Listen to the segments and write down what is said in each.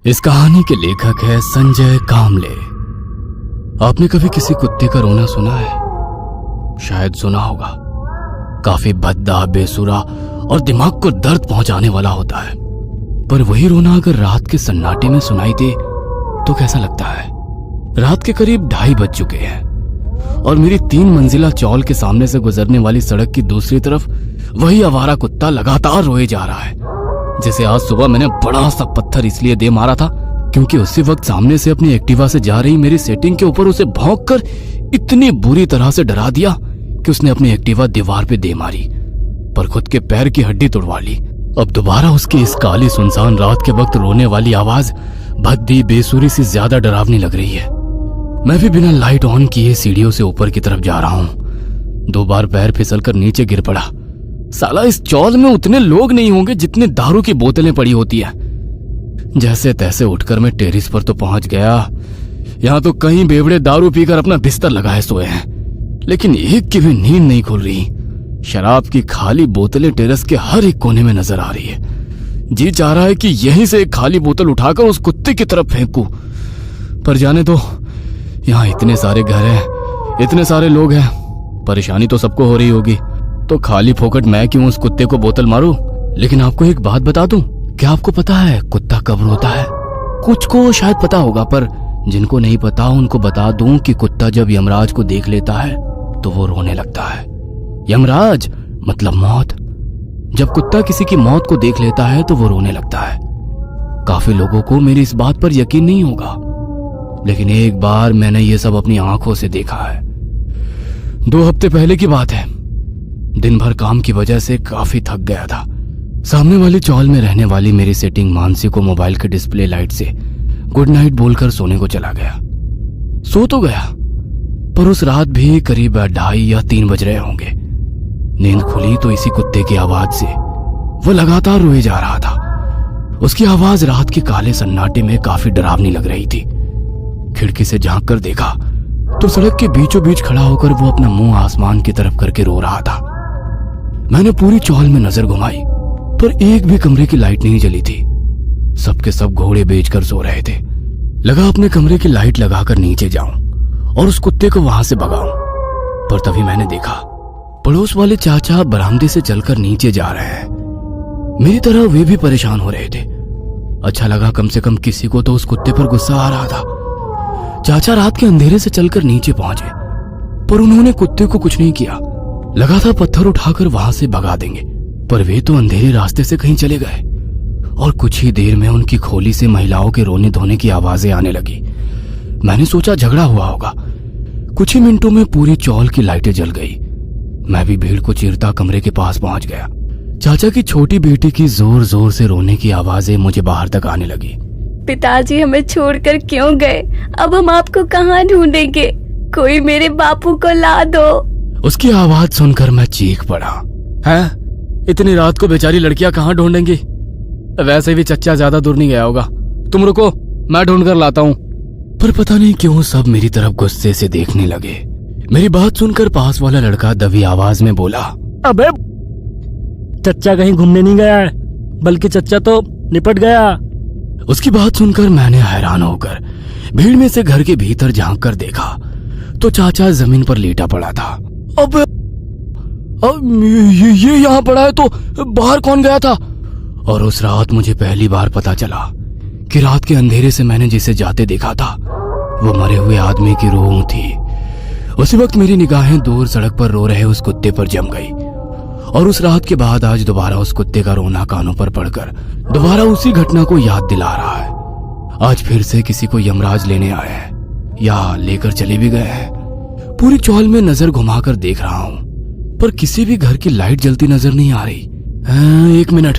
इस कहानी के लेखक है संजय कामले। आपने कभी किसी कुत्ते का रोना सुना है? शायद सुना होगा। काफी भद्दा, बेसुरा और दिमाग को दर्द पहुंचाने वाला होता है। पर वही रोना अगर रात के सन्नाटे में सुनाई दे तो कैसा लगता है? रात के करीब 2:30 बज चुके हैं और मेरी 3 मंजिला चौल के सामने से गुजरने वाली सड़क की दूसरी तरफ वही आवारा कुत्ता लगातार रोए जा रहा है। जैसे आज सुबह मैंने बड़ा सा पत्थर इसलिए दे मारा था क्योंकि उसी वक्त सामने से अपनी एक्टिवा से जा रही मेरी सेटिंग के ऊपर उसे भौंककर इतनी बुरी तरह से डरा दिया कि उसने अपनी एक्टिवा दीवार पे दे मारी, पर खुद के पैर की हड्डी तोड़वा ली। अब दोबारा उसकी इस काली सुनसान रात के वक्त रोने वाली आवाज भद्दी, बेसुरी से ज्यादा डरावनी लग रही है। मैं भी बिना लाइट ऑन किए सीढ़ियों से ऊपर की तरफ जा रहा हूं। 2 बार पैर फिसलकर नीचे गिर पड़ा। साला इस चौल में उतने लोग नहीं होंगे जितने दारू की बोतलें पड़ी होती है। जैसे तैसे उठकर मैं टेरिस पर तो पहुंच गया। यहां तो कई बेवड़े दारू पीकर अपना बिस्तर लगाए सोए हैं, लेकिन एक की भी नींद नहीं खुल रही। शराब की खाली बोतलें टेरेस के हर एक कोने में नजर आ रही है। जी चाह रहा है कि यहीं से एक खाली बोतल उठाकर उस कुत्ते की तरफ फेंकूं, पर जाने दो। यहाँ इतने सारे घर हैं, इतने सारे लोग हैं, परेशानी तो सबको हो रही होगी, तो खाली फोकट मैं क्यों उस कुत्ते को बोतल मारूं? लेकिन आपको एक बात बता दूं, क्या आपको पता है कुत्ता कब रोता है? कुछ को शायद पता होगा, पर जिनको नहीं पता उनको बता दूं कि कुत्ता जब यमराज को देख लेता है तो वो रोने लगता है। यमराज मतलब मौत। जब कुत्ता किसी की मौत को देख लेता है तो वो रोने लगता है। काफी लोगों को मेरी इस बात पर यकीन नहीं होगा, लेकिन एक बार मैंने ये सब अपनी आंखों से देखा है। 2 हफ्ते पहले की बात है। दिन भर काम की वजह से काफी थक गया था। सामने वाली चौल में रहने वाली मेरी सेटिंग मानसी को मोबाइल के डिस्प्ले लाइट से गुड नाइट बोलकर सोने को चला गया। सो तो गया, पर उस रात भी करीब 2:30 या 3 बज रहे होंगे। नींद खुली तो इसी कुत्ते की आवाज से। वो लगातार रोए जा रहा था। उसकी आवाज रात के काले सन्नाटे में काफी डरावनी लग रही थी। खिड़की से झांक कर देखा तो सड़क के बीचों बीच खड़ा होकर वो अपना मुंह आसमान की तरफ करके रो रहा था। मैंने पूरी चौल में नजर घुमाई, पर एक भी कमरे की लाइट नहीं जली थी। सबके सब घोड़े बेचकर सो रहे थे। लगा अपने कमरे की लाइट लगाकर नीचे जाऊं और उस कुत्ते को वहां से भगाऊं, पर तभी मैंने देखा पड़ोस वाले चाचा बरामदे से चलकर नीचे जा रहे हैं। मेरी तरह वे भी परेशान हो रहे थे। अच्छा लगा, कम से कम किसी को तो उस कुत्ते पर गुस्सा आ रहा था। चाचा रात के अंधेरे से चलकर नीचे पहुंचे, पर उन्होंने कुत्ते को कुछ नहीं किया। लगा था पत्थर उठाकर वहां से भगा देंगे, पर वे तो अंधेरे रास्ते से कहीं चले गए और कुछ ही देर में उनकी खोली से महिलाओं के रोने धोने की आवाजें आने लगी। मैंने सोचा झगड़ा हुआ होगा। कुछ ही मिनटों में पूरी चौल की लाइटें जल गई। मैं भी भीड़ को चीरता कमरे के पास पहुंच गया। चाचा की छोटी बेटी की जोर जोर से रोने की आवाजें मुझे बाहर तक आने लगी। पिताजी हमें छोड़कर क्यों गए? अब हम आपको कहाँ ढूंढेंगे? कोई मेरे बापू को ला दो। उसकी आवाज सुनकर मैं चीख पड़ा। हैं? इतनी रात को बेचारी लड़कियां कहाँ ढूंढेंगी? वैसे भी चच्चा ज्यादा दूर नहीं गया होगा। तुम रुको, मैं ढूंढ कर लाता हूँ। पर पता नहीं क्यों सब मेरी तरफ गुस्से से देखने लगे। मेरी बात सुनकर पास वाला लड़का दबी आवाज में बोला, अबे चच्चा कहीं घूमने नहीं गया है, बल्कि चच्चा तो निपट गया। उसकी बात सुनकर मैंने हैरान होकर भीड़ में से घर के भीतर झांक कर देखा तो चाचा जमीन पर लेटा पड़ा था। अब ये यहाँ पड़ा है तो बाहर कौन गया था? और उस रात मुझे पहली बार पता चला कि रात के अंधेरे से मैंने जिसे जाते देखा था वो मरे हुए आदमी की रूह थी। उसी वक्त मेरी निगाहें दूर सड़क पर रो रहे उस कुत्ते पर जम गई और उस रात के बाद आज दोबारा उस कुत्ते का रोना कानों पर पड़कर दोबारा उसी घटना को याद दिला रहा है। आज फिर से किसी को यमराज लेने आया है या लेकर चले भी गए हैं। पूरी चौल में नजर घुमाकर देख रहा हूं, पर किसी भी घर की लाइट जलती नजर नहीं आ रही। 1 मिनट,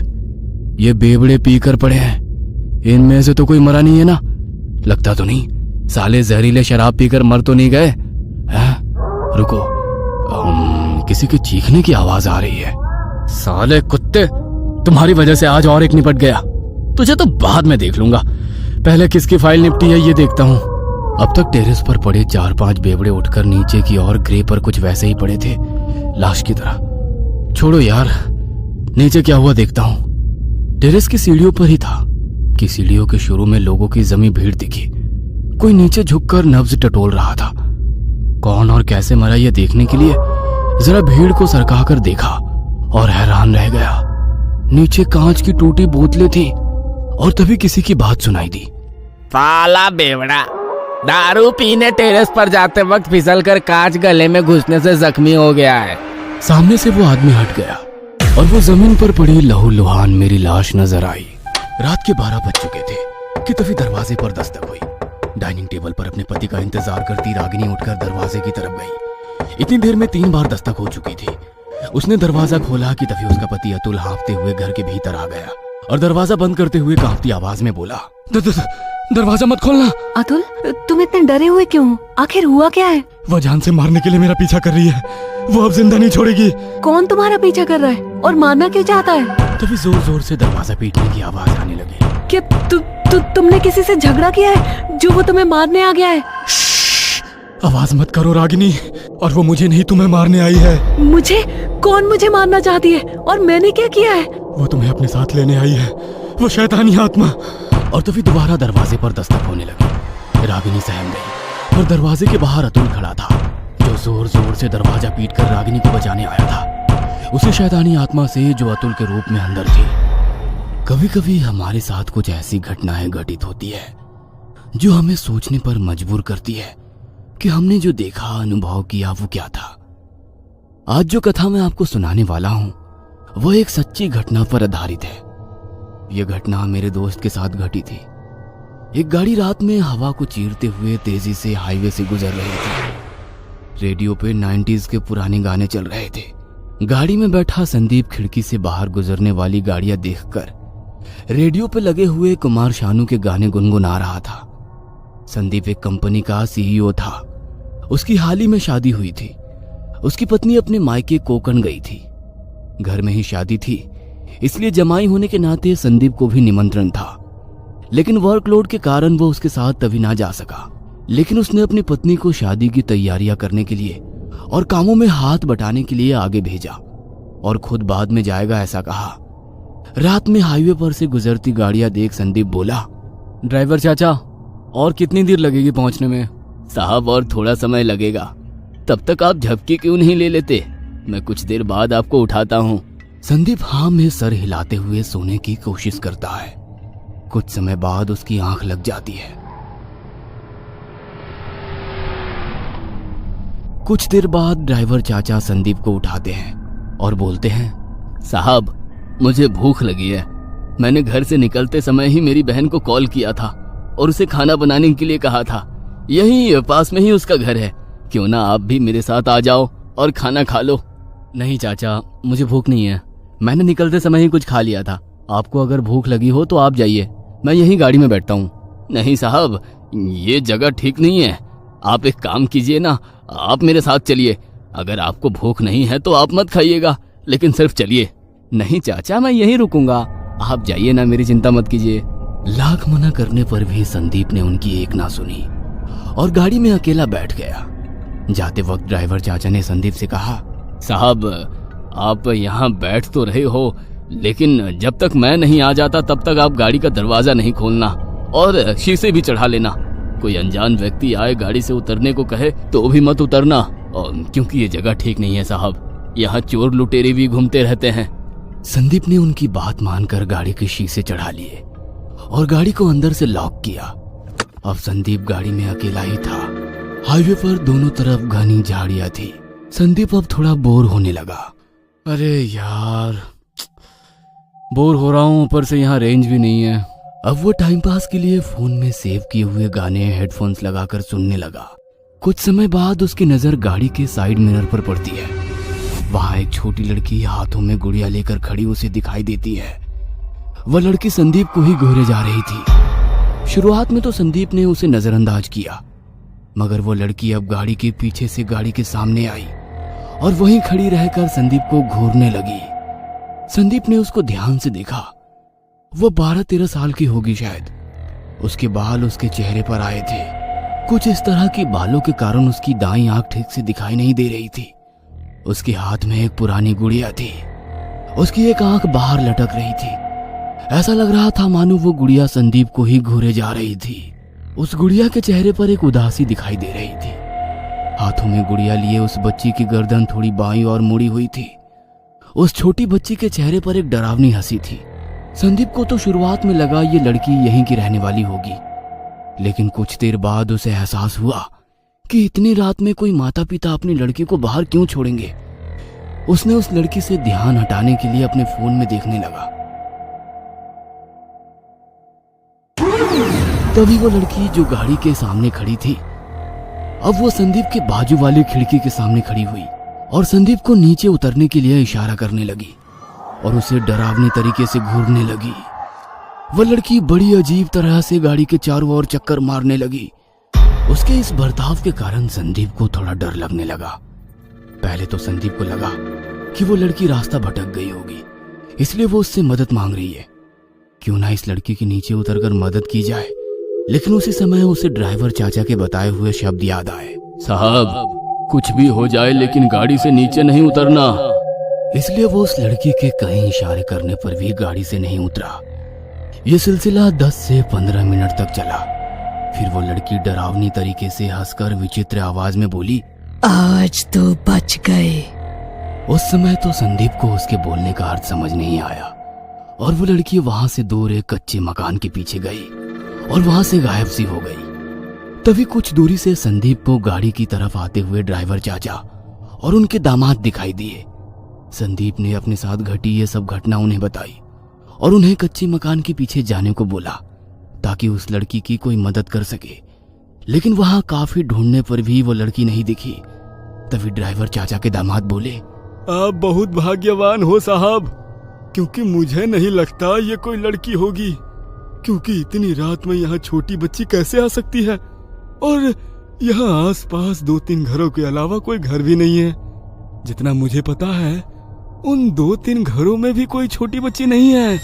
ये बेवड़े पीकर पड़े हैं। इनमें से तो कोई मरा नहीं है ना? लगता तो नहीं। साले जहरीले शराब पीकर मर तो नहीं गए? रुको, किसी के चीखने की आवाज आ रही है। साले कुत्ते, तुम्हारी वजह से आज और एक निपट गया। तुझे तो बाद में देख लूंगा, पहले किसकी फाइल निपटी है ये देखता हूँ। अब तक टेरेस पर पड़े 4-5 बेवड़े उठकर नीचे की ओर ग्रे पर कुछ वैसे ही पड़े थे, लाश की तरह। छोड़ो यार, नीचे क्या हुआ देखता हूँ। टेरेस की सीढ़ियों पर ही था, कि सीढ़ियों के शुरू में लोगों की जमी भीड़ दिखी। कोई नीचे झुककर नब्ज टटोल रहा था। कौन और कैसे मरा यह देखने के लिए जरा भीड़ को सरका कर देखा और हैरान रह गया। नीचे कांच की टूटी बोतलें थी और तभी किसी की बात सुनाई दी। साला बेवड़ा, दारू पीने टेरेस पर जाते वक्त फिसल कर कांच गले में घुसने से जख्मी हो गया है। सामने से वो आदमी हट गया और वो जमीन पर पड़ी लहूलुहान मेरी लाश नजर आई। रात के 12 बज चुके थे कि तभी दरवाजे पर दस्तक हुई। डाइनिंग टेबल पर अपने पति का इंतजार करती रागिनी उठकर दरवाजे की तरफ गई। इतनी देर में 3 बार दस्तक हो चुकी थी। उसने दरवाजा खोला कि तभी उसका पति अतुल हाँफते हुए घर के भीतर आ गया और दरवाजा बंद करते हुए कांपती आवाज में बोला, दरवाजा मत खोलना। अतुल, तुम इतने डरे हुए क्यों? आखिर हुआ क्या है? वो जान से मारने के लिए मेरा पीछा कर रही है। वो अब जिंदा नहीं छोड़ेगी। कौन तुम्हारा पीछा कर रहा है और मारना क्यों चाहता है? तभी जोर जोर से दरवाजा पीटने की आवाज आने लगी। क्या तुमने किसी से झगड़ा किया है जो वो तुम्हें मारने आ गया है? आवाज मत करो रागिनी, और वो मुझे नहीं तुम्हें मारने आई है। मुझे? कौन मुझे मारना चाहती है और मैंने क्या किया है? वो तुम्हें अपने साथ लेने आई है, वो शैतानी आत्मा। और तभी दोबारा दरवाजे पर दस्तक होने लगी। रागिनी सहम गई और दरवाजे के बाहर अतुल खड़ा था, जो जोर जोर से दरवाजा पीटकर रागिनी को बचाने आया था, उसी शैतानी आत्मा से जो अतुल के रूप में अंदर थी। कभी कभी हमारे साथ कुछ ऐसी घटनाएं घटित होती है जो हमें सोचने पर मजबूर करती है कि हमने जो देखा, अनुभव किया, वो क्या था। आज जो कथा मैं आपको सुनाने वाला हूं वो एक सच्ची घटना पर आधारित है। यह घटना मेरे दोस्त के साथ घटी थी। एक गाड़ी रात में हवा को चीरते हुए तेजी से हाईवे से गुजर रही थी। रेडियो पे 90s के पुराने गाने चल रहे थे। गाड़ी में बैठा संदीप खिड़की से बाहर गुजरने वाली गाड़ियां देखकर रेडियो पे लगे हुए कुमार शानू के गाने गुनगुना रहा था। संदीप एक कंपनी का CEO था। उसकी हाल ही में शादी हुई थी। उसकी पत्नी अपने मायके कोकण गई थी। घर में ही शादी थी, इसलिए जमाई होने के नाते संदीप को भी निमंत्रण था, लेकिन वर्कलोड के कारण वो उसके साथ तभी ना जा सका। लेकिन उसने अपनी पत्नी को शादी की तैयारियां करने के लिए और कामों में हाथ बटाने के लिए आगे भेजा और खुद बाद में जाएगा ऐसा कहा। रात में हाईवे पर से गुजरती गाड़ियां देख संदीप बोला, ड्राइवर चाचा, और कितनी देर लगेगी पहुंचने में? साहब, और थोड़ा समय लगेगा। तब तक आप झपकी क्यों नहीं ले लेते? मैं कुछ देर बाद आपको उठाता हूँ। संदीप हाँ में सर हिलाते हुए सोने की कोशिश करता है। कुछ समय बाद उसकी आंख लग जाती है। कुछ देर बाद ड्राइवर चाचा संदीप को उठाते हैं और बोलते हैं, साहब, मुझे भूख लगी है। मैंने घर से निकलते समय ही मेरी बहन को कॉल किया था और उसे खाना बनाने के लिए कहा था। यहीं पास में ही उसका घर है। क्यों ना आप भी मेरे साथ आ जाओ और खाना खा लो। नहीं चाचा, मुझे भूख नहीं है। मैंने निकलते समय ही कुछ खा लिया था। आपको अगर भूख लगी हो तो आप जाइए, मैं यहीं गाड़ी में बैठता हूँ। नहीं साहब, ये जगह ठीक नहीं है। आप एक काम कीजिए ना, आप मेरे साथ चलिए। अगर आपको भूख नहीं है तो आप मत खाइएगा, लेकिन सिर्फ चलिए। नहीं चाचा, मैं यहीं रुकूंगा, आप जाइए ना, मेरी चिंता मत कीजिए। लाख मना करने पर भी संदीप ने उनकी एक ना सुनी और गाड़ी में अकेला बैठ गया। जाते वक्त ड्राइवर चाचा ने संदीप से कहा, साहब, आप यहाँ बैठ तो रहे हो, लेकिन जब तक मैं नहीं आ जाता तब तक आप गाड़ी का दरवाजा नहीं खोलना और शीशे भी चढ़ा लेना। कोई अनजान व्यक्ति आए गाड़ी से उतरने को कहे तो भी मत उतरना, और क्योंकि ये जगह ठीक नहीं है साहब। यहाँ चोर लुटेरे भी घूमते रहते हैं। संदीप ने उनकी बात मानकर गाड़ी के शीशे चढ़ा लिए और गाड़ी को अंदर से लॉक किया। अब संदीप गाड़ी में अकेला ही था। हाईवे पर दोनों तरफ घनी झाड़ियां थी। संदीप अब थोड़ा बोर होने लगा। अरे यार, बोर हो रहा हूँ, ऊपर से यहाँ रेंज भी नहीं है। अब वो टाइम पास के लिए फोन में सेव किए हुए गाने हेडफोन्स लगाकर सुनने लगा। कुछ समय बाद उसकी नजर गाड़ी के साइड मिरर पर पड़ती है। वहां एक छोटी लड़की हाथों में गुड़िया लेकर खड़ी उसे दिखाई देती है। वह लड़की संदीप को ही घूरे जा रही थी। शुरुआत में तो संदीप ने उसे नजरअंदाज किया, मगर वो लड़की अब गाड़ी के पीछे से गाड़ी के सामने आई और वहीं खड़ी रहकर संदीप को घूरने लगी। संदीप ने उसको ध्यान से देखा। वो 12-13 साल की होगी शायद। उसके बाल उसके चेहरे पर आए थे। कुछ इस तरह के बालों के कारण उसकी दाईं आंख ठीक से दिखाई नहीं दे रही थी। उसके हाथ में एक पुरानी गुड़िया थी। उसकी एक आंख बाहर लटक रही थी। ऐसा लग रहा था मानो वो गुड़िया संदीप को ही घूरे जा रही थी। उस गुड़िया के चेहरे पर एक उदासी दिखाई दे रही थी। हाथों में गुड़िया लिए उस बच्ची की गर्दन थोड़ी बाईं और मुड़ी हुई थी। उस छोटी बच्ची के चेहरे पर एक डरावनी हंसी थी। संदीप को तो शुरुआत में लगा ये लड़की यहीं की रहने वाली होगी, लेकिन कुछ देर बाद उसे एहसास हुआ कि इतनी रात में कोई माता पिता अपनी लड़की को बाहर क्यों छोड़ेंगे। उसने उस लड़की से ध्यान हटाने के लिए अपने फोन में देखने लगा। तभी वो लड़की जो गाड़ी के सामने खड़ी थी, अब वो संदीप के बाजू वाली खिड़की के सामने खड़ी हुई और संदीप को नीचे उतरने के लिए इशारा करने लगी और उसे डरावनी तरीके से घूरने लगी। वह लड़की बड़ी अजीब तरह से गाड़ी के चारों ओर चक्कर मारने लगी। उसके इस बर्ताव के कारण संदीप को थोड़ा डर लगने लगा। पहले तो संदीप को लगा कि वो लड़की रास्ता भटक गई होगी, इसलिए वो उससे मदद मांग रही है। क्यों ना इस लड़की के नीचे उतरकर मदद की जाए। लेकिन उसी समय उसे ड्राइवर चाचा के बताए हुए शब्द याद आए, साहब कुछ भी हो जाए लेकिन गाड़ी से नीचे नहीं उतरना। इसलिए वो उस लड़की के कई इशारे करने पर भी गाड़ी से नहीं उतरा। ये सिलसिला 10 से 15 मिनट तक चला। फिर वो लड़की डरावनी तरीके से हंसकर विचित्र आवाज में बोली, आज तो बच गए। उस समय तो संदीप को उसके बोलने का अर्थ समझ नहीं आया और वो लड़की वहां से दूर एक कच्चे मकान के पीछे गई और वहां से गायब सी हो गई। तभी कुछ दूरी से संदीप को गाड़ी की तरफ आते हुए ड्राइवर चाचा और उनके दामाद दिखाई दिए। संदीप ने अपने साथ घटी ये सब घटना उन्हें बताई और उन्हें कच्चे मकान के पीछे जाने को बोला ताकि उस लड़की की कोई मदद कर सके। लेकिन वहां काफी ढूंढने पर भी वो लड़की नहीं दिखी। तभी ड्राइवर चाचा के दामाद बोले, आप बहुत भाग्यवान हो साहब, क्योंकि मुझे नहीं लगता ये कोई लड़की होगी, क्योंकि इतनी रात में यहाँ छोटी बच्ची कैसे आ सकती है और यहाँ आसपास 2-3 घरों के अलावा कोई घर भी नहीं है। जितना मुझे पता है उन 2-3 घरों में भी कोई छोटी बच्ची नहीं है।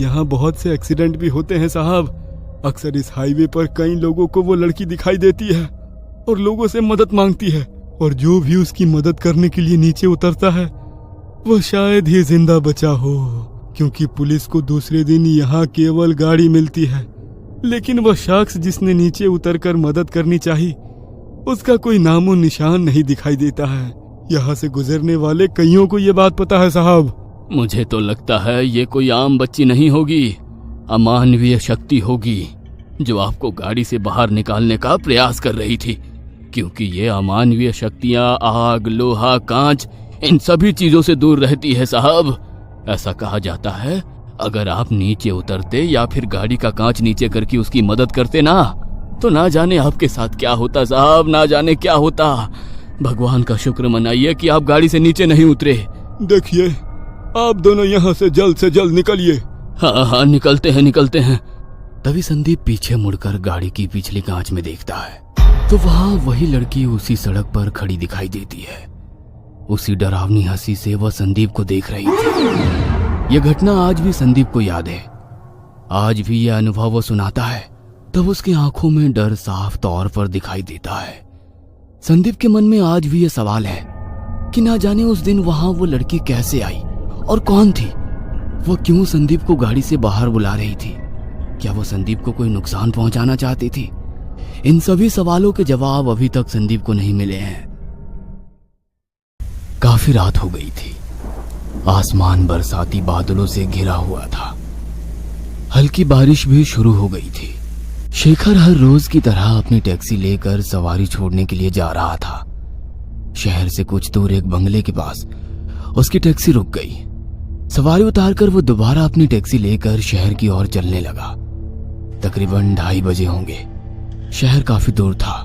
यहाँ बहुत से एक्सीडेंट भी होते हैं साहब। अक्सर इस हाईवे पर कई लोगों को वो लड़की दिखाई देती है और लोगों से मदद मांगती है, और जो भी उसकी मदद करने के लिए नीचे उतरता है वो शायद ही जिंदा बचा हो, क्योंकि पुलिस को दूसरे दिन यहाँ केवल गाड़ी मिलती है। लेकिन वह शख्स जिसने नीचे उतरकर मदद करनी चाहिए, उसका कोई नामो निशान नहीं दिखाई देता है। यहाँ से गुजरने वाले कईयों को ये बात पता है साहब। मुझे तो लगता है ये कोई आम बच्ची नहीं होगी, अमानवीय शक्ति होगी जो आपको गाड़ी से बाहर निकालने का प्रयास कर रही थी, क्योंकि ये अमानवीय शक्तियां आग, लोहा, कांच, इन सभी चीजों से दूर रहती है साहब। ऐसा कहा जाता है अगर आप नीचे उतरते या फिर गाड़ी का कांच नीचे करके उसकी मदद करते ना, तो ना जाने आपके साथ क्या होता साहब, ना जाने क्या होता। भगवान का शुक्र मनाइए कि आप गाड़ी से नीचे नहीं उतरे। देखिए, आप दोनों यहाँ से जल्द निकलिए। हाँ, निकलते हैं। तभी संदीप पीछे मुड़कर गाड़ी की पिछली कांच में देखता है तो वहां वही लड़की उसी सड़क पर खड़ी दिखाई देती है। उसी डरावनी हंसी से वह संदीप को देख रही थी। यह घटना आज भी संदीप को याद है। आज भी यह अनुभव वो सुनाता है तब उसकी आंखों में डर साफ तौर पर दिखाई देता है। संदीप के मन में आज भी यह सवाल है कि ना जाने उस दिन वहां वो लड़की कैसे आई और कौन थी। वो क्यों संदीप को गाड़ी से बाहर बुला रही थी? क्या वो संदीप को कोई नुकसान पहुंचाना चाहती थी? इन सभी सवालों के जवाब अभी तक संदीप को नहीं मिले हैं। काफी रात हो गई थी। आसमान बरसाती बादलों से घिरा हुआ था। हल्की बारिश भी शुरू हो गई थी। शेखर हर रोज की तरह अपनी टैक्सी लेकर सवारी छोड़ने के लिए जा रहा था। शहर से कुछ दूर एक बंगले के पास उसकी टैक्सी रुक गई। सवारी उतारकर वो दोबारा अपनी टैक्सी लेकर शहर की ओर चलने लगा। तकरीबन 2:30 बजे होंगे। शहर काफी दूर था।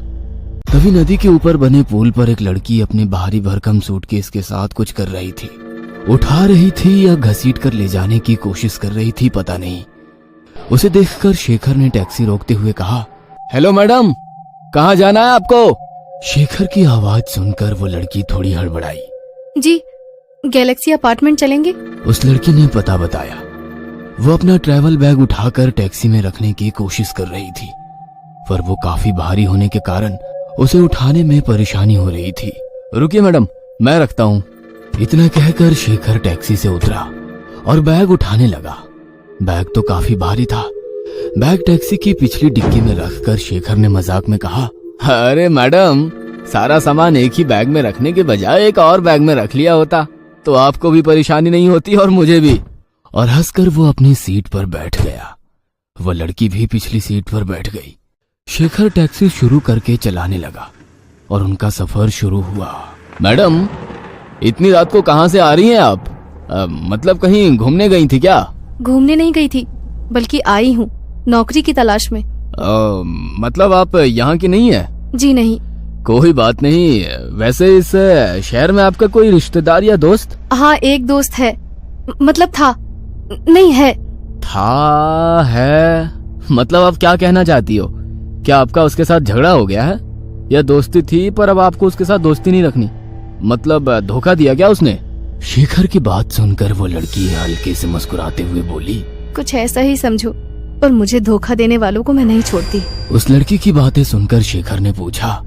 तभी नदी के ऊपर बने पुल पर एक लड़की अपने भारी भरकम सूटकेस के साथ कुछ कर रही थी। उठा रही थी या घसीट कर ले जाने की कोशिश कर रही थी, पता नहीं। उसे देखकर शेखर ने टैक्सी रोकते हुए कहा, हेलो मैडम, कहाँ जाना है आपको? शेखर की आवाज सुनकर वो लड़की थोड़ी हड़बड़ाई। जी, गैलेक्सी अपार्टमेंट चलेंगे? उस लड़की ने पता बताया। वो अपना ट्रैवल बैग उठाकर टैक्सी में रखने की कोशिश कर रही थी, पर वो काफी भारी होने के कारण उसे उठाने में परेशानी हो रही थी। रुकिए मैडम, मैं रखता हूँ। इतना कहकर शेखर टैक्सी से उतरा और बैग उठाने लगा। बैग तो काफी भारी था। बैग टैक्सी की पिछली डिक्की में रखकर शेखर ने मजाक में कहा, अरे मैडम, सारा सामान एक ही बैग में रखने के बजाय एक और बैग में रख लिया होता तो आपको भी परेशानी नहीं होती और मुझे भी। और हंसकर वो अपनी सीट पर बैठ गया। वह लड़की भी पिछली सीट पर बैठ गई। शेखर टैक्सी शुरू करके चलाने लगा और उनका सफर शुरू हुआ। मैडम, इतनी रात को कहाँ से आ रही हैं आप? मतलब कहीं घूमने गई थी क्या? घूमने नहीं गई थी, बल्कि आई हूँ नौकरी की तलाश में। मतलब आप यहाँ की नहीं है? जी नहीं। कोई बात नहीं। वैसे इस शहर में आपका कोई रिश्तेदार या दोस्त? हाँ, एक दोस्त है, मतलब था, नहीं है। था है? मतलब आप क्या कहना चाहती हो? क्या आपका उसके साथ झगड़ा हो गया है, या दोस्ती थी पर अब आपको उसके साथ दोस्ती नहीं रखनी? मतलब धोखा दिया क्या उसने? शेखर की बात सुनकर वो लड़की हल्के से मुस्कुराते हुए बोली, कुछ ऐसा ही समझो, पर मुझे धोखा देने वालों को मैं नहीं छोड़ती। उस लड़की की बातें सुनकर शेखर ने पूछा,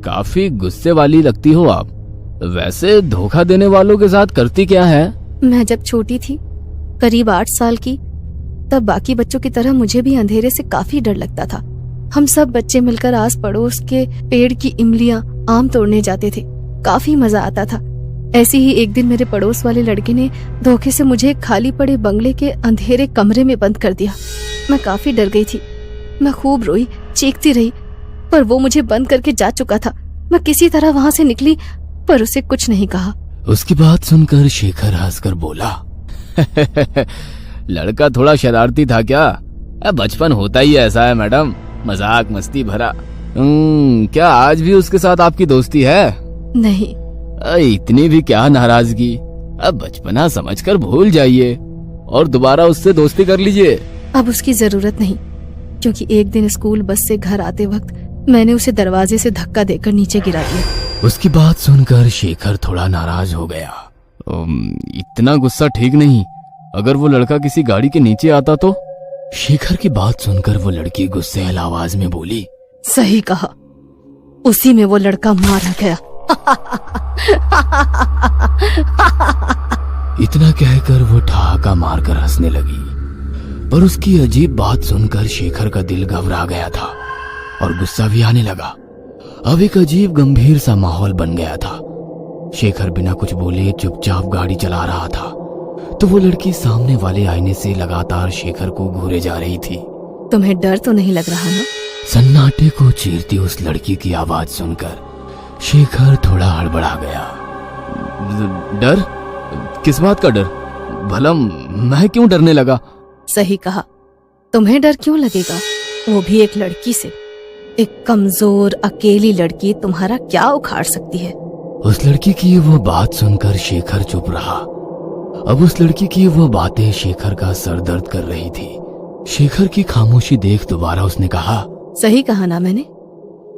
काफी गुस्से वाली लगती हो आप। वैसे धोखा देने वालों के साथ करती क्या है? मैं जब छोटी थी, करीब 8 साल की, तब बाकी बच्चों की तरह मुझे भी अंधेरे से काफी डर लगता था। हम सब बच्चे मिलकर आस पड़ोस के पेड़ की इमलियां, आम तोड़ने जाते थे। काफी मजा आता था। ऐसे ही एक दिन मेरे पड़ोस वाले लड़के ने धोखे से मुझे एक खाली पड़े बंगले के अंधेरे कमरे में बंद कर दिया। मैं काफी डर गई थी। मैं खूब रोई, चीखती रही, पर वो मुझे बंद करके जा चुका था। मैं किसी तरह वहाँ से निकली, पर उसे कुछ नहीं कहा। उसकी बात सुनकर शेखर हंसकर बोला, लड़का थोड़ा शरारती था क्या? बचपन होता ही ऐसा है मैडम, मजाक मस्ती भरा। क्या आज भी उसके साथ आपकी दोस्ती है? नहीं। इतनी भी क्या नाराजगी? अब बचपना समझकर भूल जाइए और दोबारा उससे दोस्ती कर लीजिए। अब उसकी जरूरत नहीं, क्योंकि एक दिन स्कूल बस से घर आते वक्त मैंने उसे दरवाजे से धक्का देकर नीचे गिरा दिया। उसकी बात सुनकर शेखर थोड़ा नाराज हो गया। इतना गुस्सा ठीक नहीं। अगर वो लड़का किसी गाड़ी के नीचे आता तो? शेखर की बात सुनकर वो लड़की गुस्से वाली आवाज में बोली, सही कहा, उसी में वो लड़का मारा गया। इतना कहकर वो ठहाका मारकर हंसने लगी। पर उसकी अजीब बात सुनकर शेखर का दिल घबरा गया था और गुस्सा भी आने लगा। अब एक अजीब गंभीर सा माहौल बन गया था। शेखर बिना कुछ बोले चुपचाप गाड़ी चला रहा था, तो वो लड़की सामने वाले आईने से लगातार शेखर को घूरे जा रही थी। तुम्हें डर तो नहीं लग रहा ना? सन्नाटे को चीरती उस लड़की की आवाज सुनकर शेखर थोड़ा हड़बड़ा गया। डर? किस बात का डर? भला मैं क्यों डरने लगा? सही कहा, तुम्हें डर क्यों लगेगा? वो भी एक लड़की से। एक कमजोर अकेली लड़की तुम्हारा क्या उखाड़ सकती है? उस लड़की की वो बात सुनकर शेखर चुप रहा। अब उस लड़की की वो बातें शेखर का सर दर्द कर रही थी। शेखर की खामोशी देख दोबारा उसने कहा, सही कहा ना मैंने?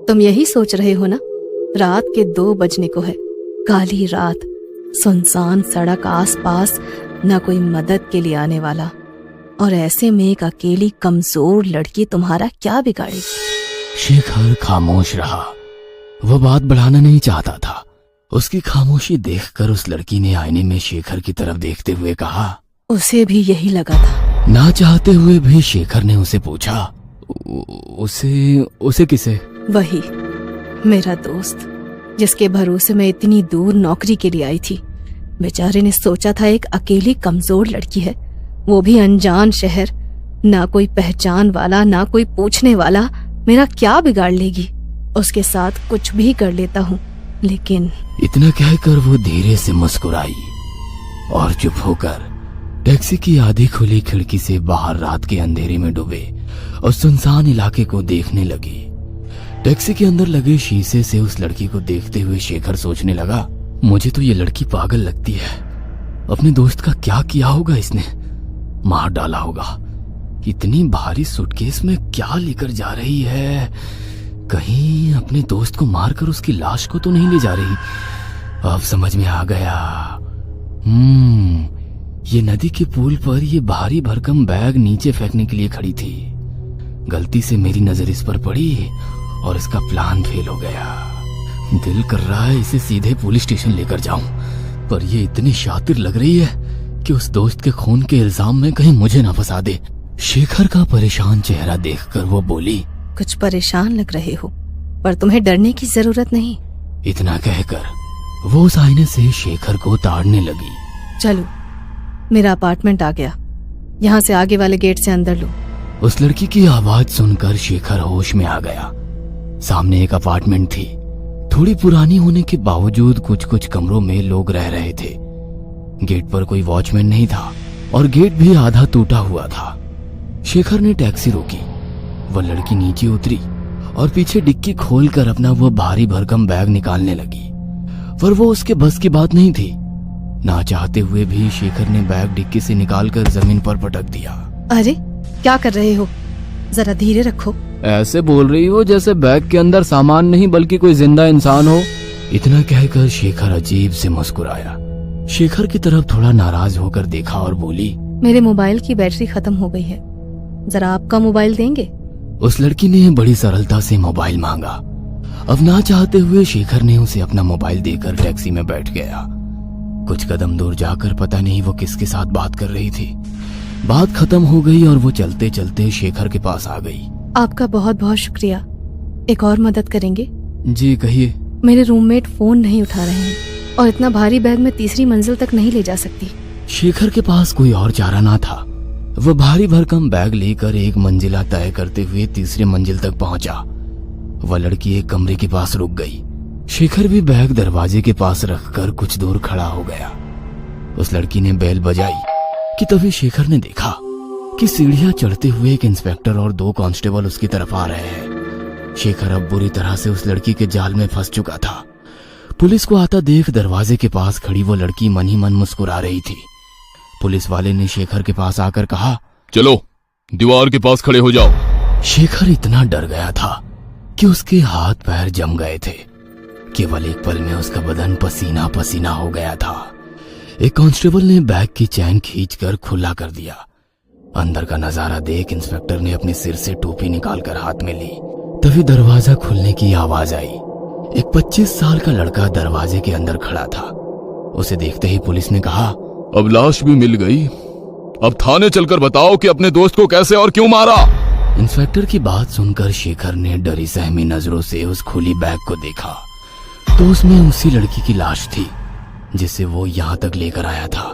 तुम यही सोच रहे हो ना? रात के 2 बजने को है, काली रात, सुनसान सड़क, आसपास न कोई मदद के लिए आने वाला, और ऐसे में एक अकेली कमजोर लड़की तुम्हारा क्या बिगाड़ेगी? शेखर खामोश रहा। वह बात बढ़ाना नहीं चाहता था। उसकी खामोशी देखकर उस लड़की ने आईने में शेखर की तरफ देखते हुए कहा, उसे भी यही लगा था। ना चाहते हुए भी शेखर ने उसे पूछा, उसे किसे? वही मेरा दोस्त, जिसके भरोसे मैं इतनी दूर नौकरी के लिए आई थी। बेचारे ने सोचा था एक अकेली कमजोर लड़की है, वो भी अनजान शहर, ना कोई पहचान वाला, ना कोई पूछने वाला, मेरा क्या बिगाड़ लेगी? उसके साथ कुछ भी कर लेता हूँ, लेकिन इतना कहकर वो धीरे से मुस्कुराई और चुप होकर टैक्सी की आधी खुली खिड़की से बाहर रात के अंधेरे में डूबे और सुनसान इलाके को देखने लगी। टैक्सी के अंदर लगे शीशे से उस लड़की को देखते हुए शेखर सोचने लगा, मुझे तो ये लड़की पागल लगती है। अपने दोस्त का क्या किया होगा इसने? मार डाला होगा। इतनी भारी सूटकेस में क्या लेकर जा रही है? कहीं अपने दोस्त को मारकर उसकी लाश को तो नहीं ले जा रही? अब समझ में आ गया। ये नदी के पुल पर ये भारी भरकम बैग नीचे फेंकने के लिए खड़ी थी। गलती से मेरी नजर इस पर पड़ी और इसका प्लान फेल हो गया। दिल कर रहा है इसे सीधे पुलिस स्टेशन लेकर जाऊं, पर ये इतनी शातिर लग रही है कि उस दोस्त के खून के इल्जाम में कहीं मुझे ना फंसा दे। शेखर का परेशान चेहरा देखकर वो बोली, कुछ परेशान लग रहे हो, पर तुम्हें डरने की जरूरत नहीं। इतना कहकर वो उस आईने से शेखर को ताड़ने लगी। चलो, मेरा अपार्टमेंट आ गया, यहाँ से आगे वाले गेट से अंदर लो। उस लड़की की आवाज सुनकर शेखर होश में आ गया। सामने एक अपार्टमेंट थी। थोड़ी पुरानी होने के बावजूद कुछ कुछ कमरों में लोग रह रहे थे। गेट पर कोई वॉचमैन नहीं था और गेट भी आधा टूटा हुआ था। शेखर ने टैक्सी रोकी। वह लड़की नीचे उतरी और पीछे डिक्की खोलकर अपना वह भारी भरकम बैग निकालने लगी, पर वो उसके बस की बात नहीं थी। ना चाहते हुए भी शेखर ने बैग डिक्की से निकालकर जमीन पर पटक दिया। अरे क्या कर रहे हो, जरा धीरे रखो। ऐसे बोल रही हो जैसे बैग के अंदर सामान नहीं बल्कि कोई जिंदा इंसान हो। इतना कहकर शेखर अजीब से मुस्कुराया। शेखर की तरफ थोड़ा नाराज होकर देखा और बोली, मेरे मोबाइल की बैटरी खत्म हो गई है, जरा आपका मोबाइल देंगे? उस लड़की ने बड़ी सरलता से मोबाइल मांगा। अब ना चाहते हुए शेखर ने उसे अपना मोबाइल देकर टैक्सी में बैठ गया। कुछ कदम दूर जाकर पता नहीं वो किसके साथ बात कर रही थी। बात खत्म हो गई और वो चलते चलते शेखर के पास आ गई। आपका बहुत बहुत शुक्रिया। एक और मदद करेंगे? जी कहिए। मेरे रूममेट फोन नहीं उठा रहे हैं और इतना भारी बैग मैं तीसरी मंजिल तक नहीं ले जा सकती। शेखर के पास कोई और चारा ना था। वह भारी भरकम बैग लेकर एक मंजिला तय करते हुए तीसरी मंजिल तक पहुंचा। वह लड़की एक कमरे के पास रुक गई। शेखर भी बैग दरवाजे के पास रखकर कुछ दूर खड़ा हो गया। उस लड़की ने बेल बजाई कि तभी शेखर ने देखा कि सीढ़ियां चढ़ते हुए एक इंस्पेक्टर और 2 कांस्टेबल उसकी तरफ आ रहे हैं। शेखर अब बुरी तरह से उस लड़की के जाल में फंस चुका था। पुलिस को आता देख दरवाजे के पास खड़ी वो लड़की मन ही मन मुस्कुरा रही थी। पुलिस वाले ने शेखर के पास आकर कहा, चलो दीवार के पास खड़े हो जाओ। शेखर इतना डर गया था कि उसके हाथ पैर जम गए थे। केवल एक पल में उसका बदन पसीना पसीना हो गया था। एक कांस्टेबल ने बैग की चैन खींचकर खुला कर दिया। अंदर का नजारा देख इंस्पेक्टर ने अपने सिर से टोपी निकालकर हाथ में ली। तभी दरवाजा खुलने की आवाज आई। एक 25 साल का लड़का दरवाजे के अंदर खड़ा था। उसे देखते ही पुलिस ने कहा, अब लाश भी मिल गई, अब थाने चलकर बताओ कि अपने दोस्त को कैसे और क्यों मारा। इंस्पेक्टर की बात सुनकर शेखर ने डरी सहमी नजरों से उस खुली बैग को देखा तो उसमें उसी लड़की की लाश थी जिसे वो यहाँ तक लेकर आया था।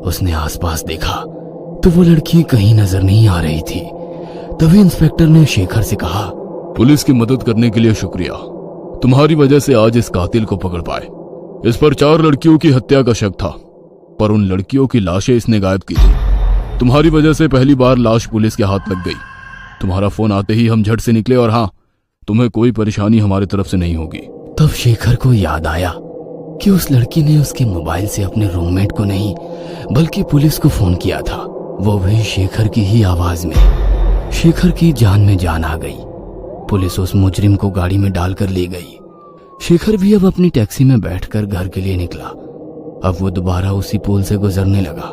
उसने आसपास देखा तो वो लड़की कहीं नजर नहीं आ रही थी। तभी इंस्पेक्टर ने शेखर से कहा, पुलिस की मदद करने के लिए शुक्रिया। तुम्हारी वजह से आज इस कातिल को पकड़ पाए। इस पर 4 लड़कियों की हत्या का शक था, पर उन लड़कियों की लाशें इसने गायब की थी। तुम्हारी वजह से पहली बार लाश पुलिस के हाथ लग गई। तुम्हारा फोन आते ही हम झट से निकले और हाँ, तुम्हें कोई परेशानी हमारी तरफ से नहीं होगी। तब शेखर को याद आया कि उस लड़की ने उसके मोबाइल से अपने रूममेट को नहीं बल्कि पुलिस को फोन किया था। वो भी शेखर की ही आवाज में। शेखर की जान में जान आ गई। पुलिस उस मुजरिम को गाड़ी में डालकर ले गई। शेखर भी अब अपनी टैक्सी में बैठकर घर के लिए निकला। अब वो दोबारा उसी पुल से गुजरने लगा।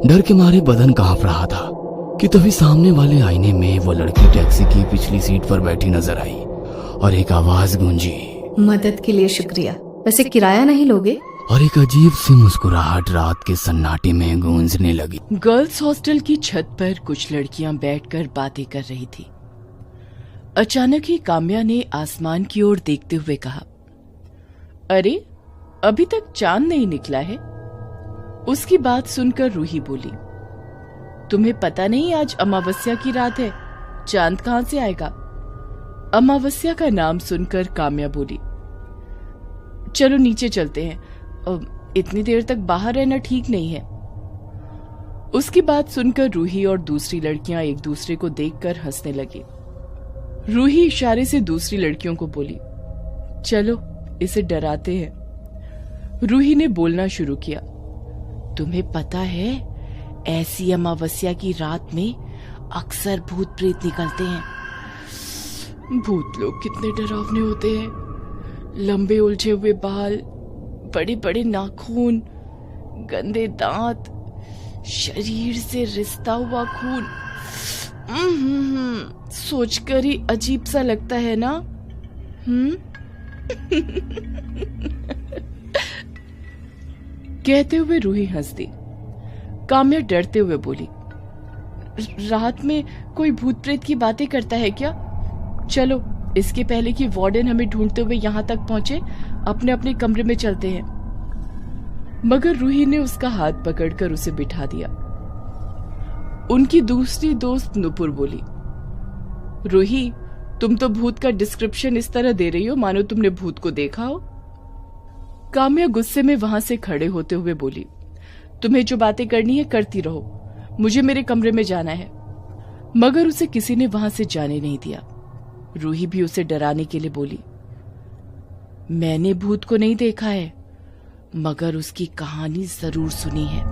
डर के मारे बदन कांप रहा था कि तभी सामने वाले आईने में वो लड़की टैक्सी की पिछली सीट पर बैठी नजर आई और एक आवाज गूंजी, मदद के लिए शुक्रिया, वैसे किराया नहीं लोगे? और एक अजीब सी मुस्कुराहट रात के सन्नाटे में गूंजने लगी। गर्ल्स हॉस्टल की छत पर कुछ लड़कियां बैठकर बातें कर रही थी। अचानक ही काम्या ने आसमान की ओर देखते हुए कहा, अरे अभी तक चांद नहीं निकला है। उसकी बात सुनकर रूही बोली, तुम्हें पता नहीं आज अमावस्या की रात है, चांद कहां से आएगा? अमावस्या का नाम सुनकर काम्या बोली, चलो नीचे चलते हैं, इतनी देर तक बाहर रहना ठीक नहीं है। उसकी बात सुनकर रूही और दूसरी लड़कियां एक दूसरे को देखकर हंसने लगी। रूही इशारे से दूसरी लड़कियों को बोली, चलो इसे डराते हैं। रूही ने बोलना शुरू किया, तुम्हें पता है ऐसी अमावस्या की रात में अक्सर भूत प्रेत निकलते हैं। भूत लोग कितने डरावने होते हैं, लंबे उलझे हुए बाल, बड़े बड़े नाखून, गंदे दांत, शरीर से रिश्ता हुआ खून। सोचकर ही अजीब सा लगता है ना? कहते हुए रूही हंस दी। काम्या डरते हुए बोली, रात में कोई भूत प्रेत की बातें करता है क्या? चलो, इसके पहले कि वार्डन हमें ढूंढते हुए यहाँ तक पहुंचे, अपने अपने कमरे में चलते हैं। मगर रूही ने उसका हाथ पकड़कर उसे बिठा दिया। उनकी दूसरी दोस्त नुपुर बोली, रूही, तुम तो भूत का डिस्क्रिप्शन इस तरह दे रही हो मानो तुमने भूत को देखा हो। काम्या गुस्से में वहां से खड़े होते हुए बोली, तुम्हें जो बातें करनी है करती रहो, मुझे मेरे कमरे में जाना है। मगर उसे किसी ने वहां से जाने नहीं दिया। रूही भी उसे डराने के लिए बोली, मैंने भूत को नहीं देखा है, मगर उसकी कहानी जरूर सुनी है।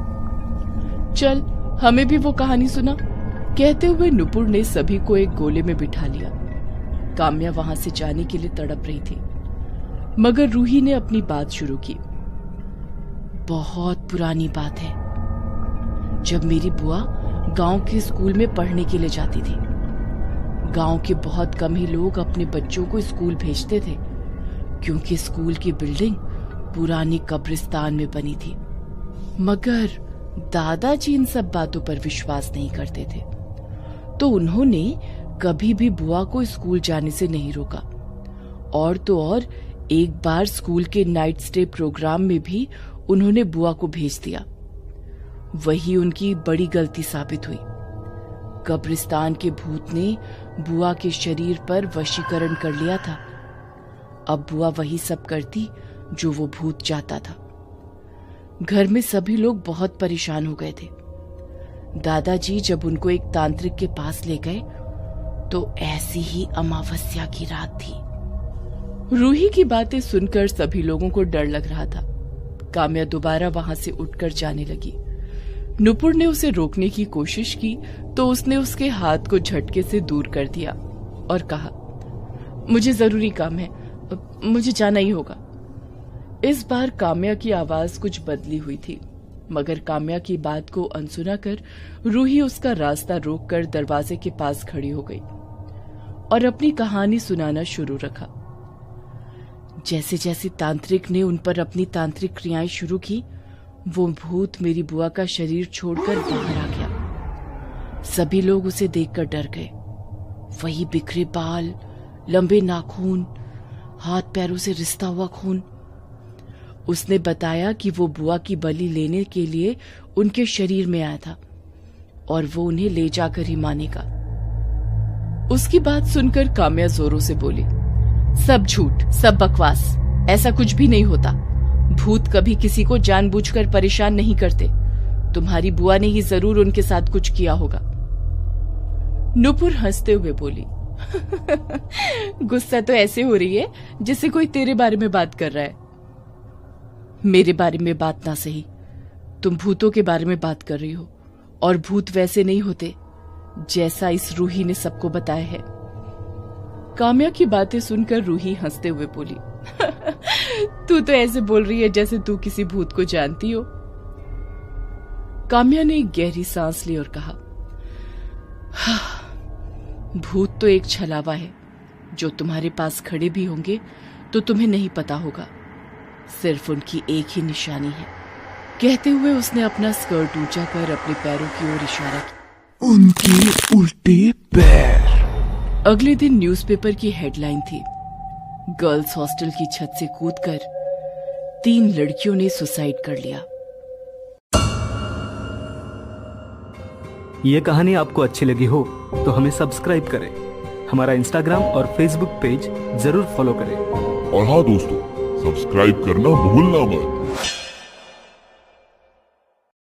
चल, हमें भी वो कहानी सुना। कहते हुए नुपुर ने सभी को एक गोले में बिठा लिया। काम्या वहां से जाने के लिए तड़प रही थी, मगर रूही ने अपनी बात शुरू की। बहुत पुरानी बात है, जब मेरी बुआ गांव के स्कूल में पढ़ने के लिए जाती थी। गांव के बहुत कम ही लोग अपने बच्चों को स्कूल भेजते थे, क्योंकि स्कूल की बिल्डिंग पुरानी कब्रिस्तान में बनी थी। मगर दादाजी इन सब बातों पर विश्वास नहीं करते थे, तो उन्होंने कभी भी बुआ को स्कूल जाने से नहीं रोका। और तो और, एक बार स्कूल के नाइट स्टे प्रोग्राम में भी उन्होंने बुआ को भेज दिया। वही उनकी बड़ी गलती साबित हुई। कब्रिस्तान के भूत ने बुआ के शरीर पर वशीकरण कर लिया था। अब बुआ वही सब करती जो वो भूत चाहता था। घर में सभी लोग बहुत परेशान हो गए थे। दादाजी जब उनको एक तांत्रिक के पास ले गए तो ऐसी ही अमावस्या की रात थी। रूही की बातें सुनकर सभी लोगों को डर लग रहा था। काम्या दोबारा वहां से उठकर जाने लगी। नुपुर ने उसे रोकने की कोशिश की तो उसने उसके हाथ को झटके से दूर कर दिया और कहा, मुझे जरूरी काम है, मुझे जाना ही होगा। इस बार काम्या की आवाज कुछ बदली हुई थी, मगर काम्या की बात को अनसुना कर रूही उसका रास्ता रोककर दरवाजे के पास खड़ी हो गई और अपनी कहानी सुनाना शुरू रखा। जैसे जैसे तांत्रिक ने उन पर अपनी तांत्रिक क्रियाएं शुरू की, वो भूत मेरी बुआ का शरीर छोड़कर बाहर आ गया। सभी लोग उसे देखकर डर गए। वही बिखरे बाल, लंबे नाखून, हाथ पैरों से रिसता हुआ खून। उसने बताया कि वो बुआ की बलि लेने के लिए उनके शरीर में आया था और वो उन्हें ले जाकर ही मानेगा। उसकी बात सुनकर काम्या जोरों से बोली, सब झूठ, सब बकवास, ऐसा कुछ भी नहीं होता। भूत कभी किसी को जानबूझकर परेशान नहीं करते। तुम्हारी बुआ ने ही जरूर उनके साथ कुछ किया होगा। नुपुर हंसते हुए बोली, गुस्सा तो ऐसे हो रही है जैसे कोई तेरे बारे में बात कर रहा है। मेरे बारे में बात ना सही, तुम भूतों के बारे में बात कर रही हो, और भूत वैसे नहीं होते जैसा इस रूही ने सबको बताया है। काम्या की बातें सुनकर रूही हंसते हुए बोली, तू तो ऐसे बोल रही है जैसे तू किसी भूत को जानती हो। काम्या ने एक गहरी सांस ली और कहा, भूत तो एक छलावा है, जो तुम्हारे पास खड़े भी होंगे तो तुम्हें नहीं पता होगा। सिर्फ उनकी एक ही निशानी है। कहते हुए उसने अपना स्कर्ट ऊंचा कर अपने पैरों की ओर इशारा किया। उनके उल्टे पैर। अगले दिन न्यूज़पेपर की हेडलाइन थी, गर्ल्स हॉस्टल की छत से कूदकर 3 लड़कियों ने सुसाइड कर लिया। ये कहानी आपको अच्छी लगी हो तो हमें सब्सक्राइब करें, हमारा इंस्टाग्राम और फेसबुक पेज जरूर फॉलो करें। और हाँ दोस्तों, सब्सक्राइब करना भूलना मत।